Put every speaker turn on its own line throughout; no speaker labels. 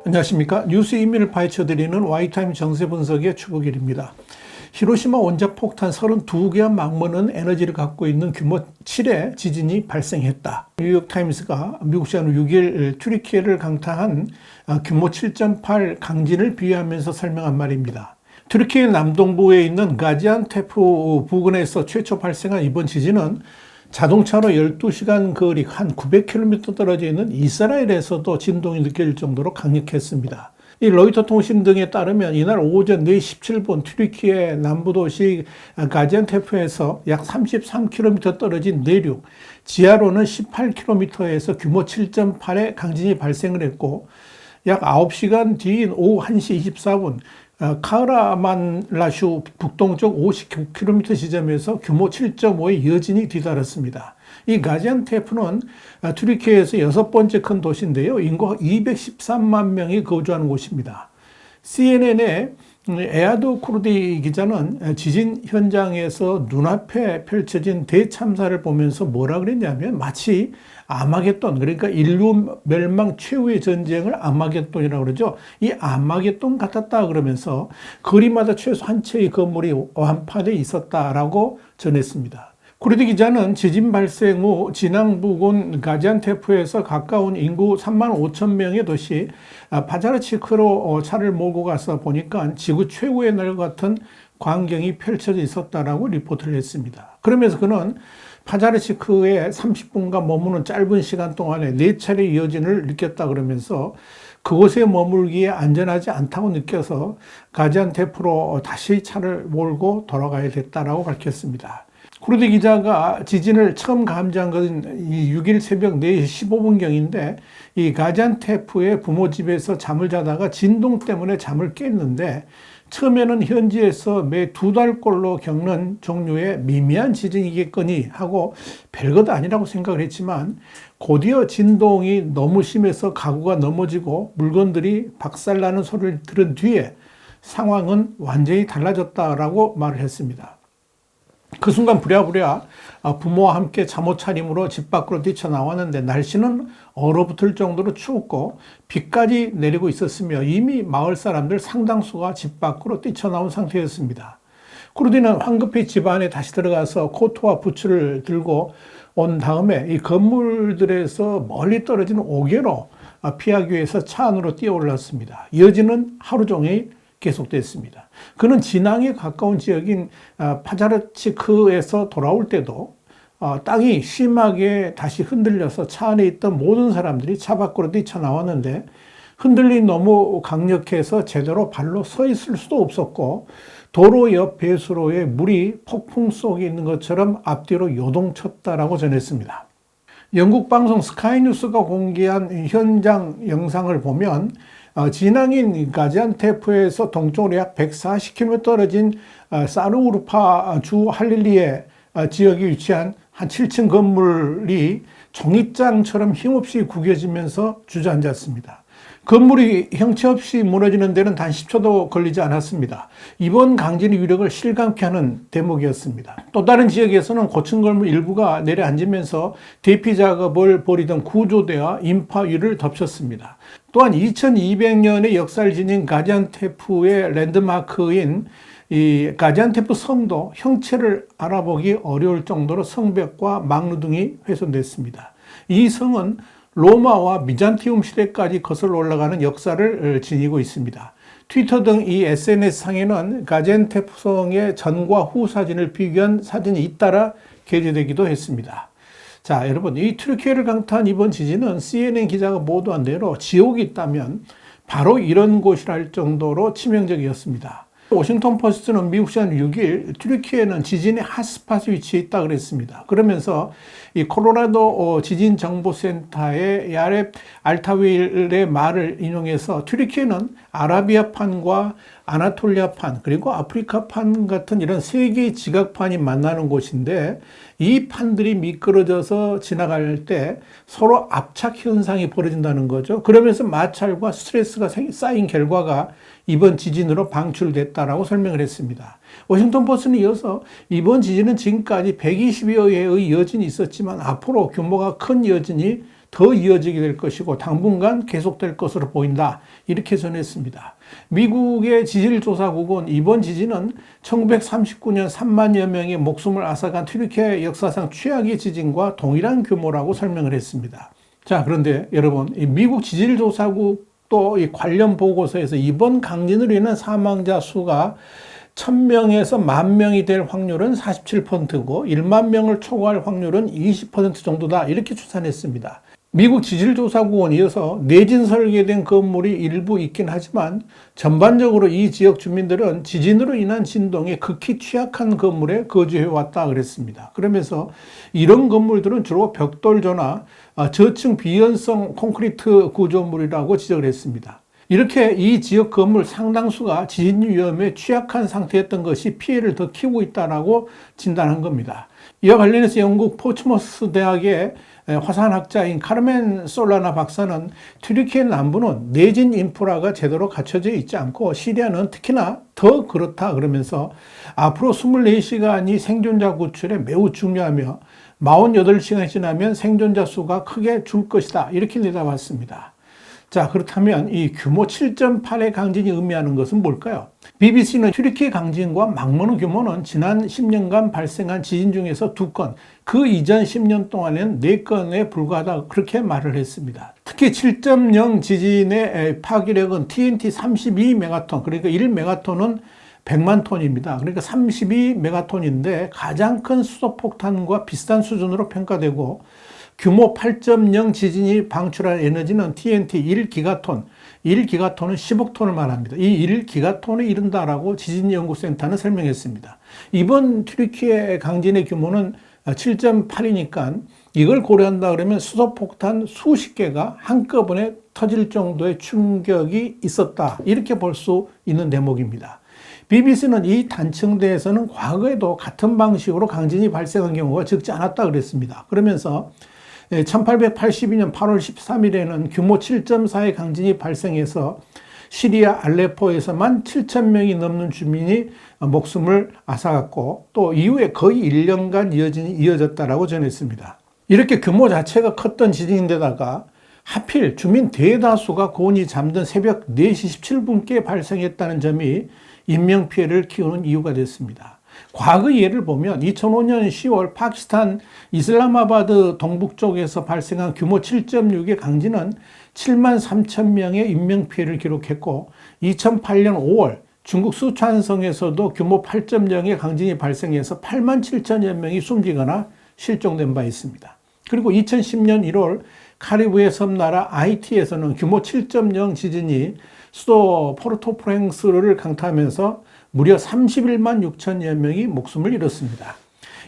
안녕하십니까. 뉴스 인민을 파헤쳐드리는 와이타임 정세 분석의 추구길입니다. 히로시마 원자 폭탄 32개와 맞먹는 에너지를 갖고 있는 규모 7의 지진이 발생했다. 뉴욕타임스가 미국 시간 6일 튀르키예를 강타한 규모 7.8 강진을 비유하면서 설명한 말입니다. 튀르키예 남동부에 있는 가지안테프 부근에서 최초 발생한 이번 지진은 자동차로 12시간 거리 한 900km 떨어져 있는 이스라엘에서도 진동이 느껴질 정도로 강력했습니다. 이 로이터 통신 등에 따르면 이날 오전 4시 17분 튀르키예 남부도시 가지안테프에서 약 33km 떨어진 내륙, 지하로는 18km에서 규모 7.8의 강진이 발생을 했고, 약 9시간 뒤인 오후 1시 24분 카흐라만라슈 북동쪽 59km 지점에서 규모 7.5의 여진이 뒤따랐습니다. 이 가지안테프는 튀르키예에서 6번째 큰 도시인데요. 인구 213만 명이 거주하는 곳입니다. CNN의 에아드 쿠르디 기자는 지진 현장에서 눈앞에 펼쳐진 대참사를 보면서 뭐라 그랬냐면 마치 아마겟돈, 그러니까 인류 멸망 최후의 전쟁을 아마겟돈이라고 그러죠. 이 아마겟돈 같았다 그러면서 거리마다 최소 한 채의 건물이 완파되어 있었다라고 전했습니다. 쿠르디 기자는 지진 발생 후 진앙 부근 가지안테프에서 가까운 인구 3만 5천 명의 도시 파자르치크로 차를 몰고 가서 보니까 지구 최고의 날 같은 광경이 펼쳐져 있었다라고 리포트를 했습니다. 그러면서 그는 파자르치크에 30분간 머무는 짧은 시간 동안에 4차례 여진을 느꼈다 그러면서 그곳에 머물기에 안전하지 않다고 느껴서 가지안테프로 다시 차를 몰고 돌아가야 됐다라고 밝혔습니다. 쿠르디 기자가 지진을 처음 감지한 것은 6일 새벽 4시 15분경인데 이 가지안테프의 부모 집에서 잠을 자다가 진동 때문에 잠을 깼는데 처음에는 현지에서 매 2달꼴로 겪는 종류의 미미한 지진이겠거니 하고 별것 아니라고 생각을 했지만 곧이어 진동이 너무 심해서 가구가 넘어지고 물건들이 박살나는 소리를 들은 뒤에 상황은 완전히 달라졌다라고 말을 했습니다. 그 순간 부랴부랴 부모와 함께 잠옷 차림으로 집 밖으로 뛰쳐나왔는데 날씨는 얼어붙을 정도로 추웠고 비까지 내리고 있었으며 이미 마을 사람들 상당수가 집 밖으로 뛰쳐나온 상태였습니다. 쿠르디는 황급히 집 안에 다시 들어가서 코트와 부츠를 들고 온 다음에 이 건물들에서 멀리 떨어진 옥외로 피하기 위해서 차 안으로 뛰어올랐습니다. 여진은 하루 종일 계속됐습니다. 그는 진앙에 가까운 지역인 파자르치크에서 돌아올 때도 땅이 심하게 다시 흔들려서 차 안에 있던 모든 사람들이 차 밖으로 뛰쳐나왔는데 흔들림이 너무 강력해서 제대로 발로 서 있을 수도 없었고 도로 옆 배수로에 물이 폭풍 속에 있는 것처럼 앞뒤로 요동쳤다라고 전했습니다. 영국 방송 스카이뉴스가 공개한 현장 영상을 보면 진앙인 가지안테프에서 동쪽으로 약 140km 떨어진 사르우르파 주 할릴리에 지역에 위치한 한 7층 건물이 종잇장처럼 힘없이 구겨지면서 주저앉았습니다. 건물이 형체 없이 무너지는 데는 단 10초도 걸리지 않았습니다. 이번 강진의 위력을 실감케 하는 대목이었습니다. 또 다른 지역에서는 고층 건물 일부가 내려앉으면서 대피 작업을 벌이던 구조대와 인파 위를 덮쳤습니다. 또한 2200년의 역사를 지닌 가지안테프의 랜드마크인 이 가지안테프 성도 형체를 알아보기 어려울 정도로 성벽과 망루 등이 훼손됐습니다. 이 성은 로마와 비잔티움 시대까지 거슬러 올라가는 역사를 지니고 있습니다. 트위터 등 이 SNS상에는 가지안테프 성의 전과 후 사진을 비교한 사진이 잇따라 게재되기도 했습니다. 자, 여러분, 이 튀르키예를 강타한 이번 지진은 CNN 기자가 보도한 대로 지옥이 있다면 바로 이런 곳이랄 정도로 치명적이었습니다. 워싱턴 포스트는 미국 시간 6일 튀르키예는 지진의 핫스팟에 위치해 있다 그랬습니다. 그러면서 이 콜로라도 지진 정보센터의 야렙 알타윌의 말을 인용해서 튀르키예는 아라비아판과 아나톨리아판 그리고 아프리카판 같은 이런 세 개의 지각판이 만나는 곳인데 이 판들이 미끄러져서 지나갈 때 서로 압착 현상이 벌어진다는 거죠. 그러면서 마찰과 스트레스가 쌓인 결과가 이번 지진으로 방출됐다라고 설명을 했습니다. 워싱턴 포스트는 이어서 이번 지진은 지금까지 120여 회의 여진이 있었지만 앞으로 규모가 큰 여진이 더 이어지게 될 것이고 당분간 계속될 것으로 보인다. 이렇게 전했습니다. 미국의 지질조사국은 이번 지진은 1939년 3만여 명의 목숨을 앗아간 튀르키예 역사상 최악의 지진과 동일한 규모라고 설명을 했습니다. 자, 그런데 여러분, 이 미국 지질조사국 또 이 관련 보고서에서 이번 강진으로 인한 사망자 수가 1000명에서 10,000명이 될 확률은 47%고 1만 명을 초과할 확률은 20% 정도다. 이렇게 추산했습니다. 미국 지질조사국은 이어서 내진 설계된 건물이 일부 있긴 하지만 전반적으로 이 지역 주민들은 지진으로 인한 진동에 극히 취약한 건물에 거주해왔다 그랬습니다. 그러면서 이런 건물들은 주로 벽돌조나 저층 비연성 콘크리트 구조물이라고 지적을 했습니다. 이렇게 이 지역 건물 상당수가 지진 위험에 취약한 상태였던 것이 피해를 더 키우고 있다고 진단한 겁니다. 이와 관련해서 영국 포츠머스 대학의 화산학자인 카르멘 솔라나 박사는 튀르키예 남부는 내진 인프라가 제대로 갖춰져 있지 않고 시리아는 특히나 더 그렇다 그러면서 앞으로 24시간이 생존자 구출에 매우 중요하며 48시간이 지나면 생존자 수가 크게 줄 것이다. 이렇게 내다봤습니다. 자, 그렇다면 이 규모 7.8의 강진이 의미하는 것은 뭘까요? BBC는 튀르키예 강진과 막무르 규모는 지난 10년간 발생한 지진 중에서 2건, 그 이전 10년 동안에는 4건에 불과하다 그렇게 말을 했습니다. 특히 7.0 지진의 파괴력은 TNT 32메가톤, 그러니까 1메가톤은 100만 톤입니다. 그러니까 32메가톤인데 가장 큰 수소폭탄과 비슷한 수준으로 평가되고 규모 8.0 지진이 방출한 에너지는 TNT 1기가톤, 1기가톤은 10억 톤을 말합니다. 이 1기가톤에 이른다라고 지진연구센터는 설명했습니다. 이번 튀르키예 강진의 규모는 7.8이니까 이걸 고려한다 그러면 수소폭탄 수십 개가 한꺼번에 터질 정도의 충격이 있었다. 이렇게 볼 수 있는 대목입니다. BBC는 이 단층대에서는 과거에도 같은 방식으로 강진이 발생한 경우가 적지 않았다 그랬습니다. 그러면서 1882년 8월 13일에는 규모 7.4의 강진이 발생해서 시리아 알레포에서만 7,000명이 넘는 주민이 목숨을 앗아갔고 또 이후에 거의 1년간 여진이 이어졌다라고 전했습니다. 이렇게 규모 자체가 컸던 지진인데다가 하필 주민 대다수가 곤히 잠든 새벽 4시 17분께 발생했다는 점이 인명피해를 키우는 이유가 됐습니다. 과거 예를 보면 2005년 10월 파키스탄 이슬라마바드 동북쪽에서 발생한 규모 7.6의 강진은 7만 3천 명의 인명피해를 기록했고 2008년 5월 중국 수촨성에서도 규모 8.0의 강진이 발생해서 8만 7천여 명이 숨지거나 실종된 바 있습니다. 그리고 2010년 1월 카리브해 섬나라 아이티에서는 규모 7.0 지진이 수도 포르토프랭스를 강타하면서 무려 31만 6천여 명이 목숨을 잃었습니다.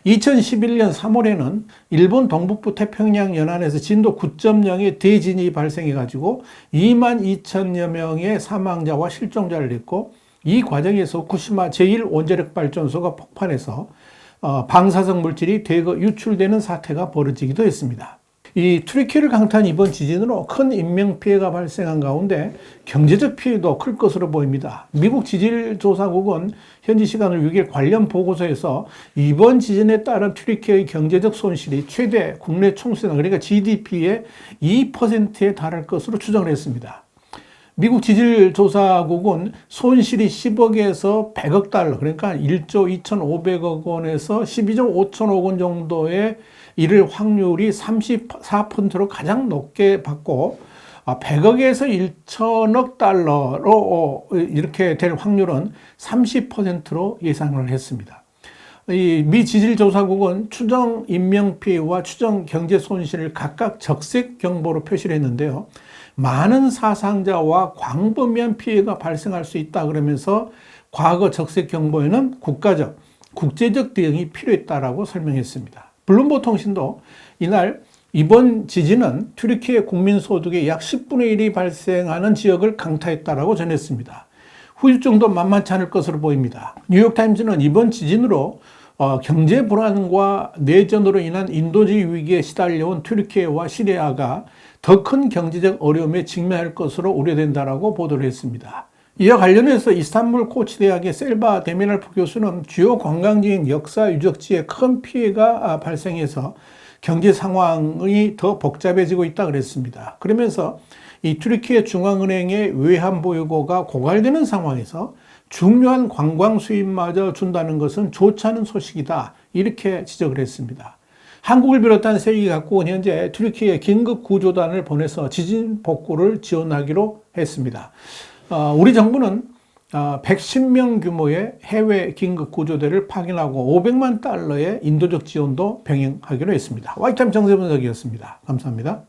2011년 3월에는 일본 동북부 태평양 연안에서 진도 9.0의 대진이 발생해가지고 2만 2천여 명의 사망자와 실종자를 냈고 이 과정에서 후쿠시마 제1원자력발전소가 폭발해서 방사성 물질이 대거 유출되는 사태가 벌어지기도 했습니다. 이 튀르키예를 강타한 이번 지진으로 큰 인명피해가 발생한 가운데 경제적 피해도 클 것으로 보입니다. 미국 지질조사국은 현지 시간으로 6일 관련 보고서에서 이번 지진에 따른 튀르키예의 경제적 손실이 최대 국내 총수당, 그러니까 GDP의 2%에 달할 것으로 추정을 했습니다. 미국 지질조사국은 손실이 10억에서 100억 달러, 그러니까 1조 2,500억 원에서 12조 5천억 원 정도의 이를 확률이 34%로 가장 높게 받고 100억에서 1천억 달러로 이렇게 될 확률은 30%로 예상을 했습니다. 이 미 지질조사국은 추정 인명피해와 추정 경제 손실을 각각 적색 경보로 표시를 했는데요. 많은 사상자와 광범위한 피해가 발생할 수 있다 그러면서 과거 적색 경보에는 국가적, 국제적 대응이 필요했다라고 설명했습니다. 블룸버그 통신도 이날 이번 지진은 튀르키예 국민 소득의 약 10분의 1이 발생하는 지역을 강타했다라고 전했습니다. 후유증도 만만치 않을 것으로 보입니다. 뉴욕타임즈는 이번 지진으로 경제 불안과 내전으로 인한 인도주의 위기에 시달려온 튀르키예와 시리아가 더 큰 경제적 어려움에 직면할 것으로 우려된다라고 보도를 했습니다. 이와 관련해서 이스탄불 코치 대학의 셀바 데미랄프 교수는 주요 관광지인 역사 유적지에 큰 피해가 발생해서 경제 상황이 더 복잡해지고 있다 그랬습니다. 그러면서 이 튀르키예 중앙은행의 외환 보유고가 고갈되는 상황에서 중요한 관광 수입마저 준다는 것은 좋지 않은 소식이다. 이렇게 지적을 했습니다. 한국을 비롯한 세계 각국은 현재 튀르키예 긴급 구조단을 보내서 지진 복구를 지원하기로 했습니다. 우리 정부는 110명 규모의 해외 긴급 구조대를 파견하고 500만 달러의 인도적 지원도 병행하기로 했습니다. 와이타임 정세분석이었습니다. 감사합니다.